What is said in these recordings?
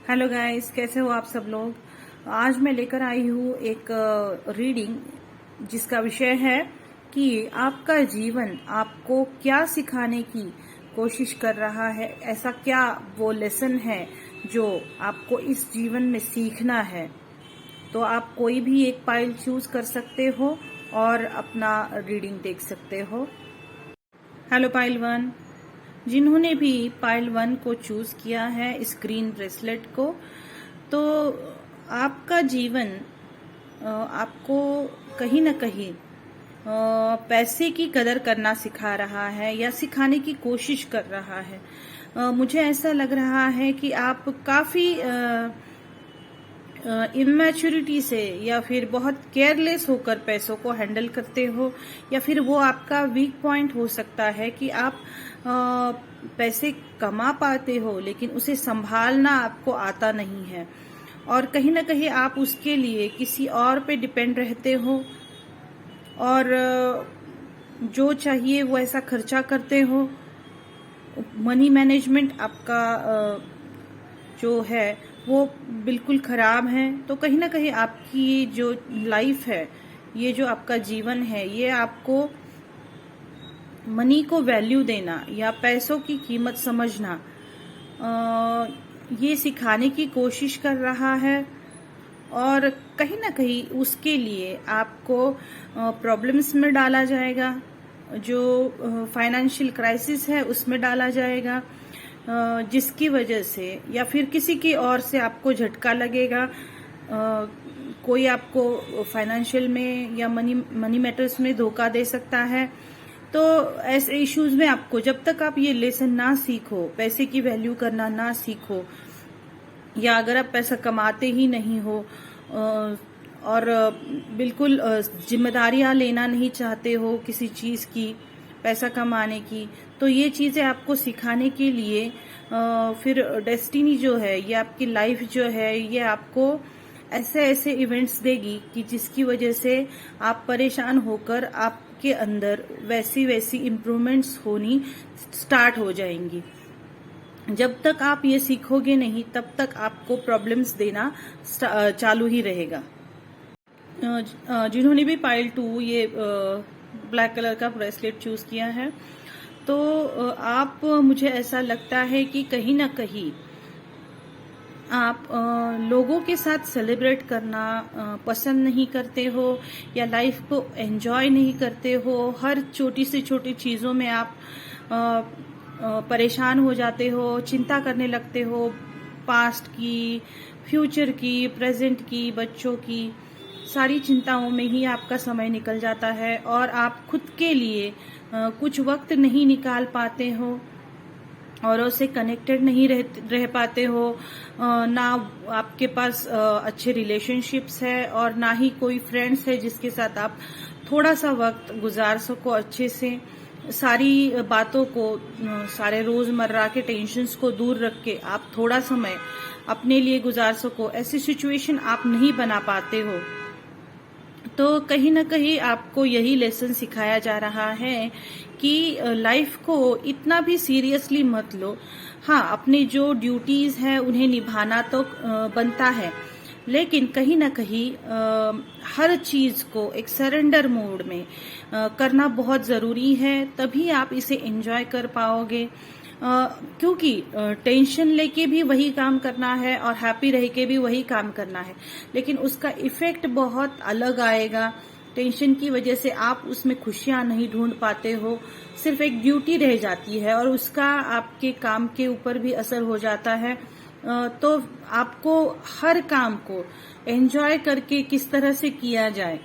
Hello guys, कैसे हो आप सब लोग। आज मैं लेकर आई हूँ एक रीडिंग जिसका विषय है कि आपका जीवन आपको क्या सिखाने की कोशिश कर रहा है। ऐसा क्या वो लेसन है जो आपको इस जीवन में सीखना है। तो आप कोई भी एक पाइल चूज कर सकते हो और अपना रीडिंग देख सकते हो। हेलो पाइल 1, जिन्होंने भी पाइल 1 को चूज किया है इस ग्रीन ब्रेसलेट को, तो आपका जीवन आपको कहीं ना कहीं पैसे की कदर करना सिखा रहा है या सिखाने की कोशिश कर रहा है। मुझे ऐसा लग रहा है कि आप काफी इमेच्योरिटी से या फिर बहुत केयरलेस होकर पैसों को हैंडल करते हो, या फिर वो आपका वीक पॉइंट हो सकता है कि आप पैसे कमा पाते हो लेकिन उसे संभालना आपको आता नहीं है और कहीं ना कहीं आप उसके लिए किसी और पे डिपेंड रहते हो और जो चाहिए वो ऐसा खर्चा करते हो। मनी मैनेजमेंट आपका जो है वो बिल्कुल खराब है। तो कहीं ना कहीं आपकी जो लाइफ है, ये जो आपका जीवन है, ये आपको मनी को वैल्यू देना या पैसों की कीमत समझना ये सिखाने की कोशिश कर रहा है। और कहीं ना कहीं उसके लिए आपको प्रॉब्लम्स में डाला जाएगा, जो फाइनेंशियल क्राइसिस है उसमें डाला जाएगा, जिसकी वजह से या फिर किसी की ओर से आपको झटका लगेगा। कोई आपको फाइनेंशियल में या मनी मैटर्स में धोखा दे सकता है। तो ऐसे इश्यूज में आपको, जब तक आप ये लेसन ना सीखो, पैसे की वैल्यू करना ना सीखो, या अगर आप पैसा कमाते ही नहीं हो और बिल्कुल जिम्मेदारियां लेना नहीं चाहते हो किसी चीज की, पैसा कमाने की, तो ये चीजें आपको सिखाने के लिए फिर डेस्टिनी जो है, ये आपकी लाइफ जो है, ये आपको ऐसे ऐसे इवेंट्स देगी कि जिसकी वजह से आप परेशान होकर आपके अंदर वैसी वैसी इम्प्रूवमेंट्स होनी स्टार्ट हो जाएंगी। जब तक आप ये सीखोगे नहीं तब तक आपको प्रॉब्लम्स देना चालू ही रहेगा। जिन्होंने भी पाइल 2 ये ब्लैक कलर का ब्रेसलेट चूज किया है, तो आप, मुझे ऐसा लगता है कि कहीं ना कहीं आप लोगों के साथ सेलिब्रेट करना पसंद नहीं करते हो या लाइफ को एंजॉय नहीं करते हो। हर छोटी से छोटी चीजों में आप परेशान हो जाते हो, चिंता करने लगते हो, पास्ट की, फ्यूचर की, प्रेजेंट की, बच्चों की, सारी चिंताओं में ही आपका समय निकल जाता है और आप खुद के लिए कुछ वक्त नहीं निकाल पाते हो, औरों से कनेक्टेड नहीं रह पाते हो। ना आपके पास अच्छे रिलेशनशिप्स है और ना ही कोई फ्रेंड्स है जिसके साथ आप थोड़ा सा वक्त गुजार सको अच्छे से। सारी बातों को, सारे रोजमर्रा के टेंशन्स को दूर रख के आप थोड़ा समय अपने लिए गुजार सको, ऐसी सिचुएशन आप नहीं बना पाते हो। तो कहीं ना कहीं आपको यही लेसन सिखाया जा रहा है कि लाइफ को इतना भी सीरियसली मत लो। हाँ, अपनी जो ड्यूटीज है उन्हें निभाना तो बनता है, लेकिन कहीं ना कहीं हर चीज को एक सरेंडर मोड में करना बहुत जरूरी है, तभी आप इसे एंजॉय कर पाओगे। क्योंकि टेंशन लेके भी वही काम करना है और हैप्पी रह के भी वही काम करना है, लेकिन उसका इफेक्ट बहुत अलग आएगा। टेंशन की वजह से आप उसमें खुशियां नहीं ढूंढ पाते हो, सिर्फ एक ड्यूटी रह जाती है और उसका आपके काम के ऊपर भी असर हो जाता है। तो आपको हर काम को एंजॉय करके किस तरह से किया जाए,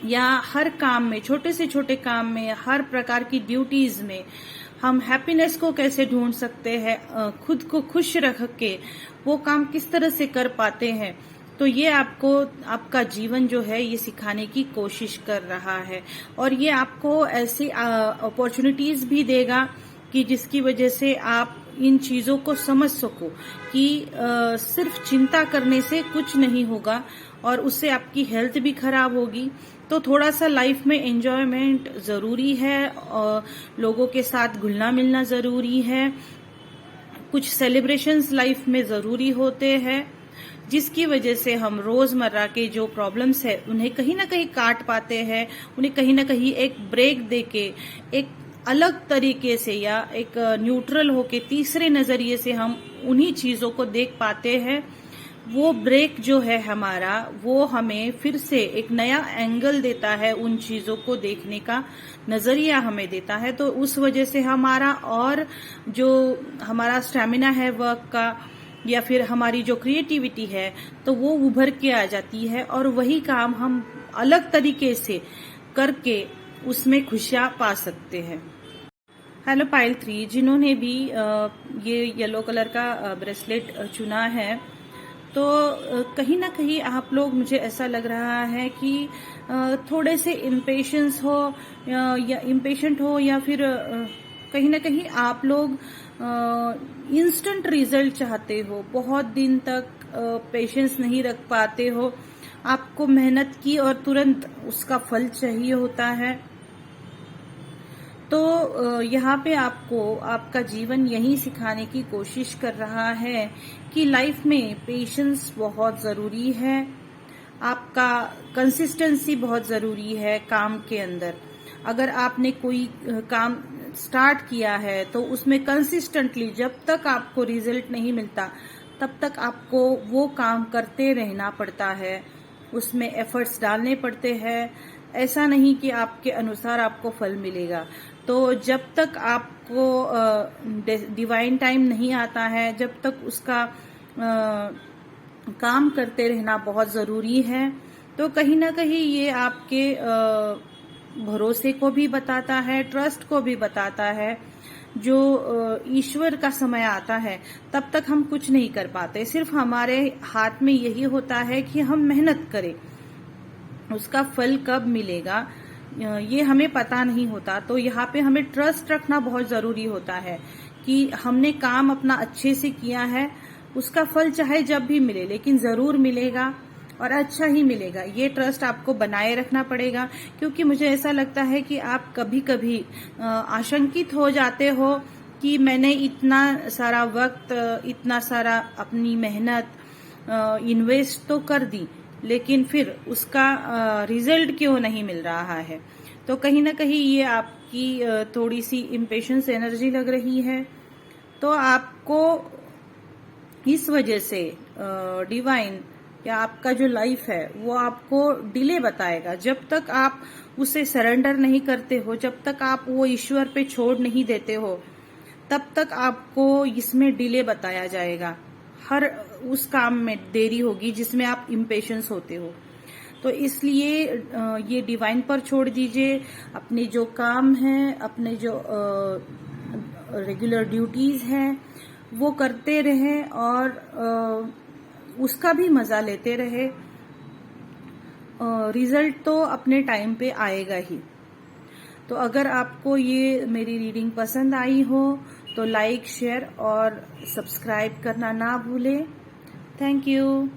या हर काम में, छोटे से छोटे काम में, हर प्रकार की ड्यूटीज में हम हैप्पीनेस को कैसे ढूंढ सकते हैं, खुद को खुश रख के वो काम किस तरह से कर पाते हैं, तो ये आपको, आपका जीवन जो है ये सिखाने की कोशिश कर रहा है। और ये आपको ऐसी अपॉर्चुनिटीज भी देगा कि जिसकी वजह से आप इन चीजों को समझ सको कि सिर्फ चिंता करने से कुछ नहीं होगा और उससे आपकी हेल्थ भी खराब होगी। तो थोड़ा सा लाइफ में एंजॉयमेंट जरूरी है और लोगों के साथ घुलना मिलना जरूरी है। कुछ सेलिब्रेशंस लाइफ में जरूरी होते हैं, जिसकी वजह से हम रोजमर्रा के जो प्रॉब्लम्स है उन्हें कहीं ना कहीं काट पाते हैं, उन्हें कहीं ना कहीं एक ब्रेक देके एक अलग तरीके से या एक न्यूट्रल होके तीसरे नजरिए से हम उन्हीं चीजों को देख पाते हैं। वो ब्रेक जो है हमारा, वो हमें फिर से एक नया एंगल देता है, उन चीजों को देखने का नजरिया हमें देता है। तो उस वजह से हमारा और जो हमारा स्टैमिना है वर्क का या फिर हमारी जो क्रिएटिविटी है, तो वो उभर के आ जाती है और वही काम हम अलग तरीके से करके उसमें खुशियां पा सकते हैं। हेलो पाइल 3, जिन्होंने भी ये येलो कलर का ब्रेसलेट चुना है, तो कहीं ना कहीं आप लोग, मुझे ऐसा लग रहा है कि थोड़े से इम्पेशेंस हो या इम्पेशेंट हो, या फिर कहीं ना कहीं आप लोग इंस्टेंट रिजल्ट चाहते हो, बहुत दिन तक पेशेंस नहीं रख पाते हो, आपको मेहनत की और तुरंत उसका फल चाहिए होता है। तो यहाँ पे आपको आपका जीवन यही सिखाने की कोशिश कर रहा है कि लाइफ में पेशेंस बहुत जरूरी है, आपका कंसिस्टेंसी बहुत जरूरी है काम के अंदर। अगर आपने कोई काम स्टार्ट किया है तो उसमें कंसिस्टेंटली जब तक आपको रिजल्ट नहीं मिलता तब तक आपको वो काम करते रहना पड़ता है, उसमें एफर्ट्स डालने पड़ते हैं। ऐसा नहीं कि आपके अनुसार आपको फल मिलेगा। तो जब तक आपको डिवाइन टाइम नहीं आता है, जब तक उसका काम करते रहना बहुत जरूरी है। तो कहीं ना कहीं ये आपके भरोसे को भी बताता है, ट्रस्ट को भी बताता है। जो ईश्वर का समय आता है तब तक हम कुछ नहीं कर पाते, सिर्फ हमारे हाथ में यही होता है कि हम मेहनत करें, उसका फल कब मिलेगा ये हमें पता नहीं होता। तो यहाँ पे हमें ट्रस्ट रखना बहुत जरूरी होता है कि हमने काम अपना अच्छे से किया है, उसका फल चाहे जब भी मिले लेकिन जरूर मिलेगा और अच्छा ही मिलेगा। ये ट्रस्ट आपको बनाए रखना पड़ेगा, क्योंकि मुझे ऐसा लगता है कि आप कभी कभी आशंकित हो जाते हो कि मैंने इतना सारा वक्त, इतना सारा अपनी मेहनत इन्वेस्ट तो कर दी, लेकिन फिर उसका रिजल्ट क्यों नहीं मिल रहा है। तो कहीं ना कहीं ये आपकी थोड़ी सी इम्पेशेंस एनर्जी लग रही है। तो आपको इस वजह से डिवाइन या आपका जो लाइफ है वो आपको डिले बताएगा। जब तक आप उसे सरेंडर नहीं करते हो, जब तक आप वो ईश्वर पे छोड़ नहीं देते हो, तब तक आपको इसमें डिले बताया जाएगा। हर उस काम में देरी होगी जिसमें आप इम्पेशेंस होते हो। तो इसलिए ये डिवाइन पर छोड़ दीजिए। अपने जो काम हैं, अपने जो रेगुलर ड्यूटीज हैं वो करते रहें और उसका भी मजा लेते रहे। रिजल्ट तो अपने टाइम पे आएगा ही। तो अगर आपको ये मेरी रीडिंग पसंद आई हो तो लाइक, शेयर और सब्सक्राइब करना ना भूलें। Thank you.